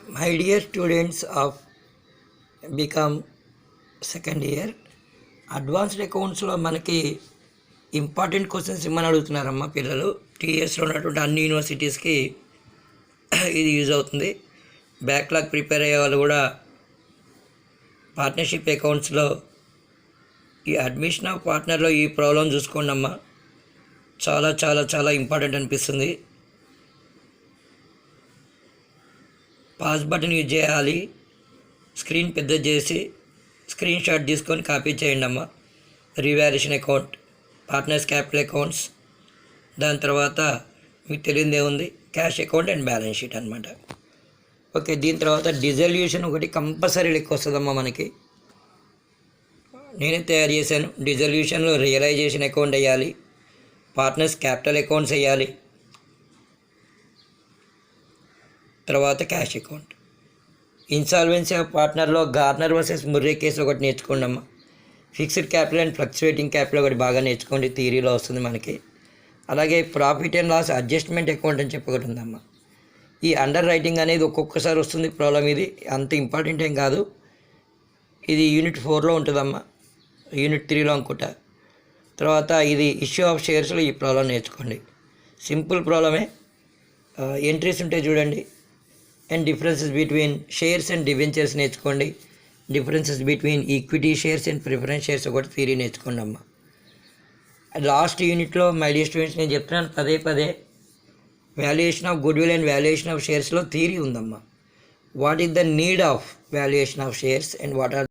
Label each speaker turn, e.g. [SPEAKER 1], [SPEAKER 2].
[SPEAKER 1] My dear students of BCom second year, advanced అకౌంట్స్లో మనకి important questions ఇమ్మని అడుగుతున్నారమ్మా పిల్లలు. టీఎస్లో ఉన్నటువంటి అన్ని యూనివర్సిటీస్కి ఇది యూజ్ అవుతుంది. బ్యాక్లాగ్ ప్రిపేర్ అయ్యే వాళ్ళు కూడా పార్ట్నర్షిప్ అకౌంట్స్లో ఈ అడ్మిషన్ ఆఫ్ పార్ట్నర్లో ఈ ప్రాబ్లం చూసుకోండి అమ్మా. చాలా చాలా చాలా ఇంపార్టెంట్ అనిపిస్తుంది. పాస్ బటన్ యూజ్ చేయాలి. స్క్రీన్ పెద్ద చేసి స్క్రీన్ షాట్ తీసుకొని కాపీ చేయండి అమ్మ. Revaluation account, partners capital accounts, దాని తర్వాత మీకు తెలియదు ఏముంది, cash account and balance sheet అనమాట. ఓకే, దీని తర్వాత డిజల్యూషన్ ఒకటి కంపల్సరీ లెక్క వస్తుందమ్మా మనకి. నేనే తయారు చేశాను. డిజల్యూషన్లో రియలైజేషన్ అకౌంట్ వేయాలి, పార్ట్నర్స్ క్యాపిటల్ అకౌంట్స్ వేయాలి, తర్వాత క్యాష్ అకౌంట్. ఇన్సాల్వెన్సీ ఆఫ్ పార్ట్నర్లో గార్నర్ వర్సెస్ ముర్రే కేసు ఒకటి నేర్చుకోండి అమ్మ. Fixed capital and fluctuating capital ఒకటి బాగా నేర్చుకోండి, థియరీలో వస్తుంది మనకి. అలాగే profit and loss adjustment account అని చెప్పి ఒకటి ఉందమ్మా. ఈ అండర్ రైటింగ్ అనేది ఒక్కొక్కసారి వస్తుంది ప్రాబ్లం. ఇది అంత ఇంపార్టెంట్ ఏం కాదు. ఇది యూనిట్ 4లో ఉంటుందమ్మా, యూనిట్ 3లో అనుకుంటా. తర్వాత ఇది ఇష్యూ ఆఫ్ షేర్స్లో ఈ ప్రాబ్లం నేర్చుకోండి. సింపుల్ ప్రాబ్లమే. ఎంట్రీస్ ఉంటాయి చూడండి. And differences between shares and debentures నేర్చుకోండి. Differences between equity shares and preference shares ఒకటి థియరీ నేర్చుకోండి అమ్మ. లాస్ట్ యూనిట్లో మై డియర్ స్టూడెంట్స్ నేను చెప్తున్నాను పదే పదే, valuation of goodwill and valuation of షేర్స్లో థియరీ ఉందమ్మా. What is the need of valuation of shares and what are